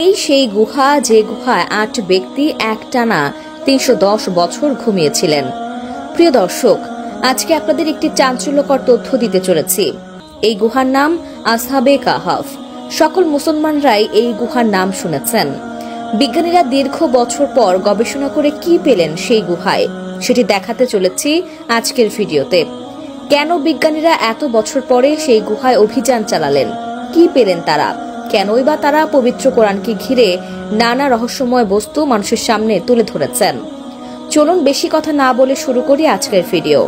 এই সেই গুহা, যে গুহায় ৮ ব্যক্তি একটানা ৩১০ বছর ঘুমিয়েছিলেন। প্রিয় দর্শক, আজকে আপনাদের একটি চাঞ্চল্যকর তথ্য দিতে চলেছি। এই গুহার নাম আসহাবে কাহাফ। সকল মুসলমানরাই এই গুহার নাম শুনেছেন। বিজ্ঞানীরা দীর্ঘ বছর পর গবেষণা করে কি পেলেন সেই গুহায়, সেটি দেখাতে চলেছি আজকের ভিডিওতে। কেন বিজ্ঞানীরা এত বছর পরে সেই গুহায় অভিযান চালালেন, কি পেলেন তারা, কেনই বা তারা পবিত্র কোরআনকে ঘিরে নানা রহস্যময় বস্তু মানুষের সামনে তুলে ধরেছেন। চলুন বেশি কথা না বলে শুরু করি আজকের ভিডিও।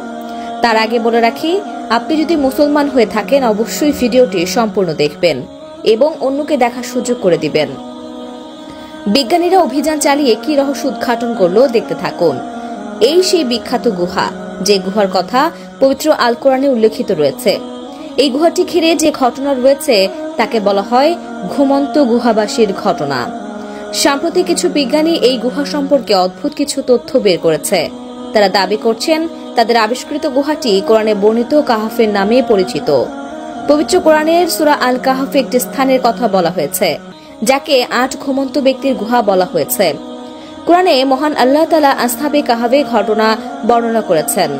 তার আগে বলে রাখি, আপনি যদি মুসলমান হয়ে থাকেন অবশ্যই ভিডিওটি সম্পূর্ণ দেখবেন এবং অন্যকে দেখার সুযোগ করে দিবেন। বিজ্ঞানীরা অভিযান চালিয়ে কি রহস্য উদ্ঘাটন করলো দেখতে থাকুন। এই সেই বিখ্যাত গুহা, যে গুহার কথা পবিত্র আল কোরআনে উল্লেখিত রয়েছে। এই গুহাটি ঘিরে যে ঘটনা রয়েছে তাকে বলা হয় ঘুমন্ত গুহাবাসীর ঘটনা। সাম্প্রতিক কিছু বিজ্ঞানী এই গুহা সম্পর্কে অদ্ভুত কিছু তথ্য বের করেছে। তারা দাবি করছেন তাদের আবিষ্কৃত গুহাটি কোরআনে বর্ণিত কাহাফের নামে পরিচিত। পবিত্র কোরআনের সূরা আল কাহাফে একটি স্থানের কথা বলা হয়েছে, যাকে ৮ ঘুমন্ত ব্যক্তির গুহা বলা হয়েছে। কোরআনে মহান আল্লাহ তাআলা আসহাবে কাহাফে ঘটনা বর্ণনা করেছেন,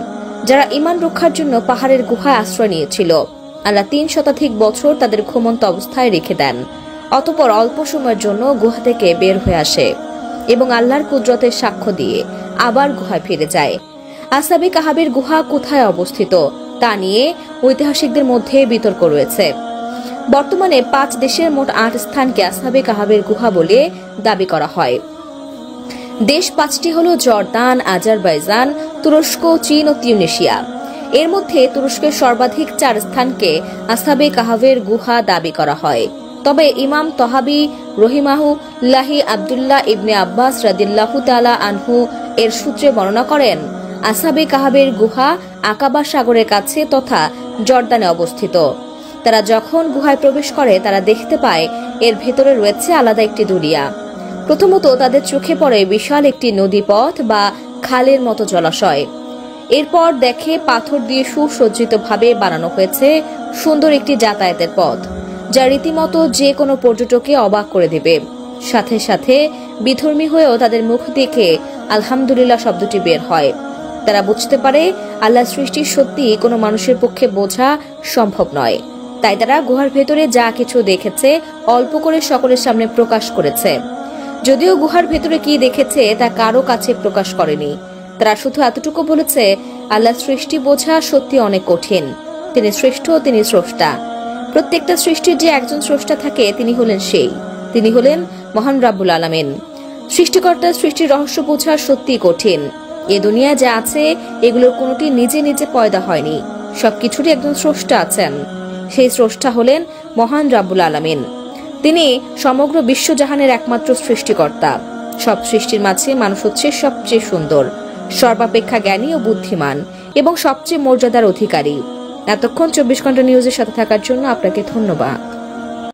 যারা ঈমান রক্ষার জন্য পাহাড়ের গুহায় আশ্রয় নিয়েছিল। আল্লাহ ৩ শতাধিক বছর তাদের ঘুমন্ত অবস্থায় রেখে দেন। অতঃপর অল্প সময়ের জন্য গুহা থেকে বের হয়ে আসে এবং আল্লাহর কুদরতের সাক্ষ্য দিয়ে আবার গুহায় ফিরে যায়। আসহাবে কাহাফের গুহা কোথায় অবস্থিত তা নিয়ে ঐতিহাসিকদের মধ্যে বিতর্ক রয়েছে। বর্তমানে ৫ দেশের মোট ৮ স্থানকে আসহাবে কাহাফের গুহা বলে দাবি করা হয়। দেশ ৫টি হল জর্দান, আজারবাইজান, তুরস্ক, চীন ও তিউনিসিয়া। এর মধ্যে তুরস্কের সর্বাধিক ৪ স্থানকে আসহাবে কাহাফের গুহা দাবি করা হয়। তবে ইমাম তহাবি রহিমাহুল্লাহি আব্দুল্লাহ ইবনে আব্বাস রাদিয়াল্লাহু তাআলা আনহু এর সূত্রে বর্ণনা করেন, আসহাবে কাহাফের গুহা আকাবা সাগরের কাছে তথা জর্দানে অবস্থিত। তারা যখন গুহায় প্রবেশ করে তারা দেখতে পায় এর ভেতরে রয়েছে আলাদা একটি দুনিয়া। প্রথমত তাদের চোখে পড়ে বিশাল একটি নদীপথ বা খালের মতো জলাশয়। এরপর দেখে পাথর দিয়ে সুসজ্জিতভাবে বানানো হয়েছে সুন্দর একটি যাতায়াতের পথ, যা রীতিমতো যে কোনো পর্যটককে অবাক করে দেবে। সাথে সাথে বিধর্মী হয়েও তাদের মুখ দেখে আলহামদুলিল্লাহ শব্দটি বের হয়। তারা বুঝতে পারে আল্লাহর সৃষ্টি সত্যি কোনো মানুষের পক্ষে বোঝা সম্ভব নয়। তাই তারা গুহার ভেতরে যা কিছু দেখেছে অল্প করে সকলের সামনে প্রকাশ করেছে। যদিও গুহার ভেতরে কি দেখেছে তা কারো কাছে প্রকাশ করেনি। তারা শুধু এতটুকু বলেছে, আল্লাহর সৃষ্টি বোঝা সত্যি অনেক কঠিন। তিনি শ্রেষ্ঠ, তিনি স্রষ্টা। প্রত্যেকটা সৃষ্টির যে একজন স্রষ্টা থাকে তিনি হলেন মহান রাব্বুল আলামিন। সৃষ্টিকর্তার সৃষ্টির রহস্য বোঝা সত্যি কঠিন। এ দুনিয়া যা আছে এগুলোর কোনোটি নিজে নিজে পয়দা হয়নি, সবকিছুরই একজন স্রষ্টা আছেন। সেই স্রষ্টা হলেন মহান রাব্বুল আলামিন। তিনি সমগ্র বিশ্বজাহানের একমাত্র সৃষ্টিকর্তা। সব সৃষ্টির মাঝে মানুষ হচ্ছে সবচেয়ে সুন্দর, সর্বাপেক্ষা জ্ঞানী ও বুদ্ধিমান এবং সবচেয়ে মর্যাদার অধিকারী। এতক্ষণ ২৪ ঘন্টা নিউজের সাথে থাকার জন্য আপনাকে ধন্যবাদ।